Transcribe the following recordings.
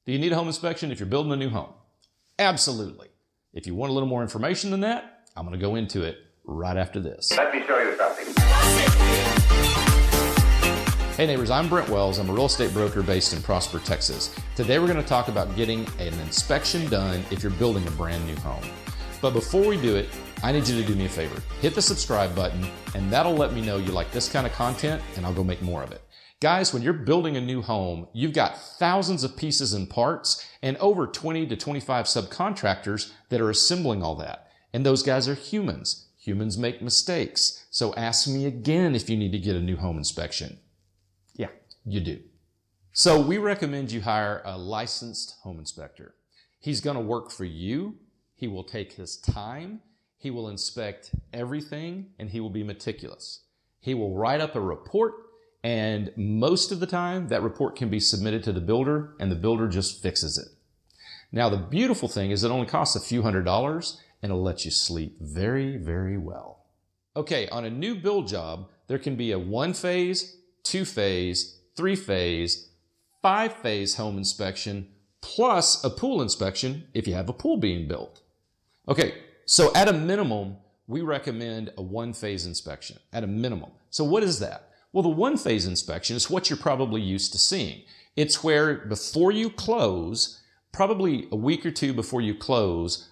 Do you need a home inspection if you're building a new home? Absolutely. If you want a little more information than that, I'm going to go into it right after this. Let me show you something. Hey neighbors, I'm Brent Wells. I'm a real estate broker based in Prosper, Texas. Today we're going to talk about getting an inspection done if you're building a brand new home. But before we do it, I need you to do me a favor. Hit the subscribe button and that'll let me know you like this kind of content and I'll go make more of it. Guys, when you're building a new home, you've got thousands of pieces and parts and over 20 to 25 subcontractors that are assembling all that. And those guys are humans. Humans make mistakes. So ask me again if you need to get a new home inspection. Yeah, you do. So we recommend you hire a licensed home inspector. He's going to work for you. He will take his time. He will inspect everything and he will be meticulous. He will write up a report, and most of the time that report can be submitted to the builder and the builder just fixes it. Now the beautiful thing is it only costs a few $100s and it'll let you sleep very, very well. Okay, on a new build job, there can be a one-phase, two-phase, three-phase, five-phase home inspection plus a pool inspection if you have a pool being built. Okay, so at a minimum, we recommend a one-phase inspection, at a minimum. So what is that? Well, the one-phase inspection is what you're probably used to seeing. It's where before you close, probably a week or two before you close,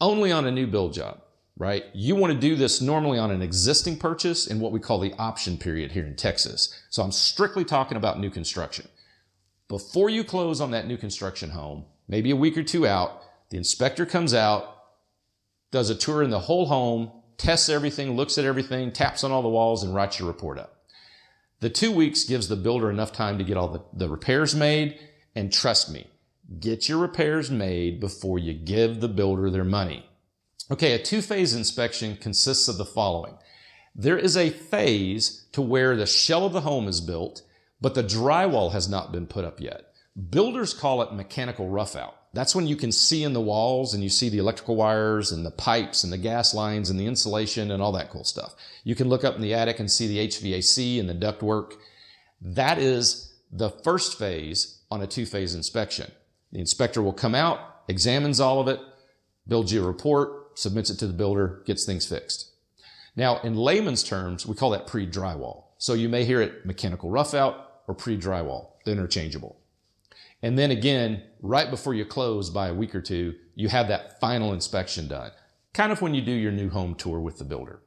only on a new build job, right? You want to do this normally on an existing purchase in what we call the option period here in Texas. So I'm strictly talking about new construction. Before you close on that new construction home, maybe a week or two out, the inspector comes out, does a tour in the whole home, tests everything, looks at everything, taps on all the walls, and writes your report up. The 2 weeks gives the builder enough time to get all the repairs made, and trust me, get your repairs made before you give the builder their money. Okay, a two-phase inspection consists of the following. There is a phase to where the shell of the home is built, but the drywall has not been put up yet. Builders call it mechanical rough out. That's when you can see in the walls and you see the electrical wires and the pipes and the gas lines and the insulation and all that cool stuff. You can look up in the attic and see the HVAC and the ductwork. That is the first phase on a two-phase inspection. The inspector will come out, examines all of it, builds you a report, submits it to the builder, gets things fixed. Now, in layman's terms, we call that pre-drywall. So you may hear it mechanical rough out or pre-drywall. They're interchangeable. And then again, right before you close by a week or two, you have that final inspection done. Kind of when you do your new home tour with the builder.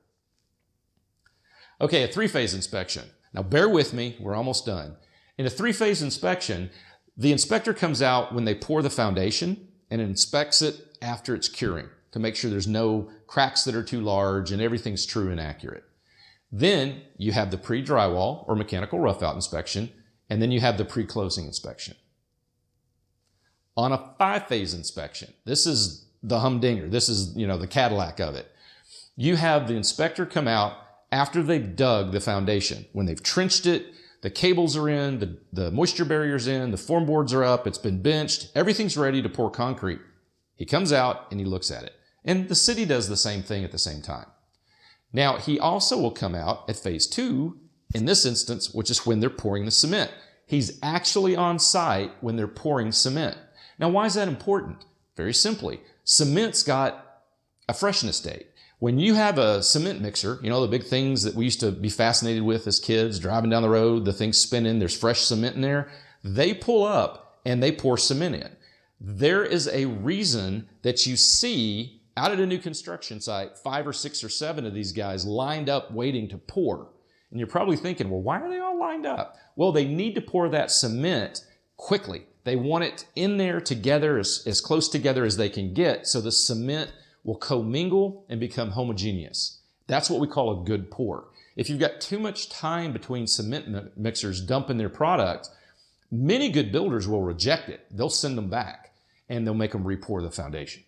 Okay, a three-phase inspection. Now bear with me, we're almost done. In a three-phase inspection, the inspector comes out when they pour the foundation and inspects it after it's curing to make sure there's no cracks that are too large and everything's true and accurate. Then you have the pre-drywall or mechanical rough-out inspection, and then you have the pre-closing inspection. On a five-phase inspection, this is the humdinger. This is, the Cadillac of it. You have the inspector come out after they've dug the foundation. When they've trenched it, the cables are in, the moisture barrier's in, the form boards are up, it's been benched, everything's ready to pour concrete. He comes out and he looks at it. And the city does the same thing at the same time. Now, he also will come out at phase two, in this instance, which is when they're pouring the cement. He's actually on site when they're pouring cement. Now, why is that important? Very simply, cement's got a freshness date. When you have a cement mixer, the big things that we used to be fascinated with as kids, driving down the road, the things spinning, there's fresh cement in there. They pull up and they pour cement in. There is a reason that you see out at a new construction site, 5 or 6 or 7 of these guys lined up waiting to pour. And you're probably thinking, well, why are they all lined up? Well, they need to pour that cement quickly. They want it in there together, as close together as they can get, so the cement will commingle and become homogeneous. That's what we call a good pour. If you've got too much time between cement mixers dumping their product, many good builders will reject it. They'll send them back and they'll make them re-pour the foundation.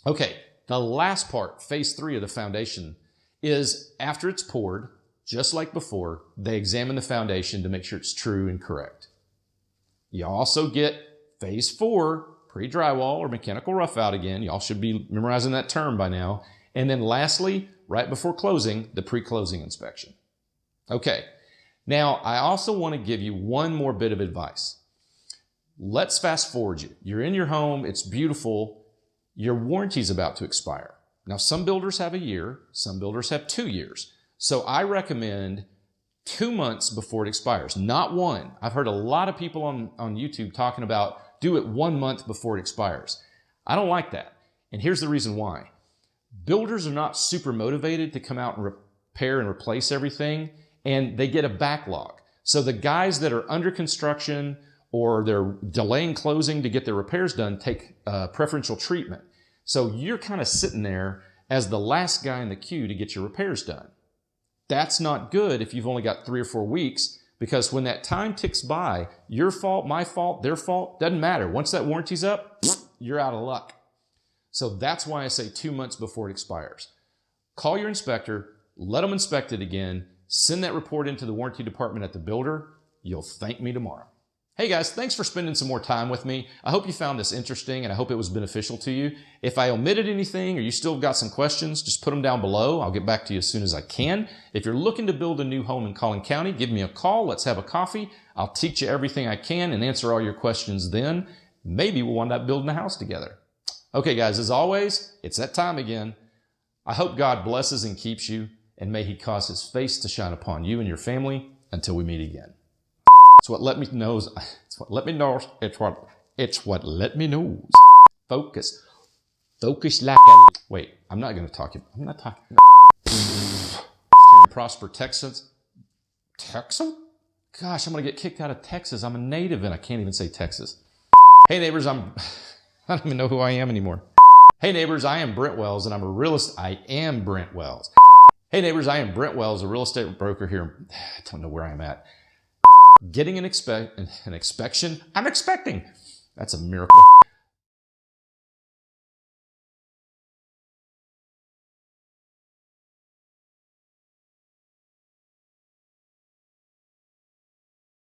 Okay, the last part, phase 3 of the foundation, is after it's poured, just like before, they examine the foundation to make sure it's true and correct. You also get phase 4, pre-drywall or mechanical rough out again. Y'all should be memorizing that term by now. And then lastly, right before closing, the pre-closing inspection. Okay, now I also want to give you one more bit of advice. Let's fast forward you. You're in your home. It's beautiful. Your warranty's about to expire. Now, some builders have a year. Some builders have 2 years. So I recommend 2 months before it expires, not 1. I've heard a lot of people on YouTube talking about do it 1 month before it expires. I don't like that. And here's the reason why. Builders are not super motivated to come out and repair and replace everything, and they get a backlog. So the guys that are under construction or they're delaying closing to get their repairs done take preferential treatment. So you're kind of sitting there as the last guy in the queue to get your repairs done. That's not good if you've only got 3 or 4 weeks, because when that time ticks by, your fault, my fault, their fault, doesn't matter. Once that warranty's up, you're out of luck. So that's why I say 2 months before it expires. Call your inspector, let them inspect it again, send that report into the warranty department at the builder. You'll thank me tomorrow. Hey guys, thanks for spending some more time with me. I hope you found this interesting and I hope it was beneficial to you. If I omitted anything or you still got some questions, just put them down below. I'll get back to you as soon as I can. If you're looking to build a new home in Collin County, give me a call. Let's have a coffee. I'll teach you everything I can and answer all your questions then. Maybe we'll wind up building a house together. Okay guys, as always, it's that time again. I hope God blesses and keeps you, and may He cause His face to shine upon you and your family until we meet again. It's what let me knows. It's what let me know. It's what let me know. Focus like a. Wait, I'm not going to talk. I'm not talking. Prosper, Texas. Texas? Gosh, I'm going to get kicked out of Texas. I'm a native and I can't even say Texas. Hey neighbors, I don't even know who I am anymore. Hey neighbors, I am Brent Wells and I am Brent Wells. Hey neighbors, I am Brent Wells, a real estate broker here. I don't know where I'm at. Getting an inspection. I'm expecting. That's a miracle.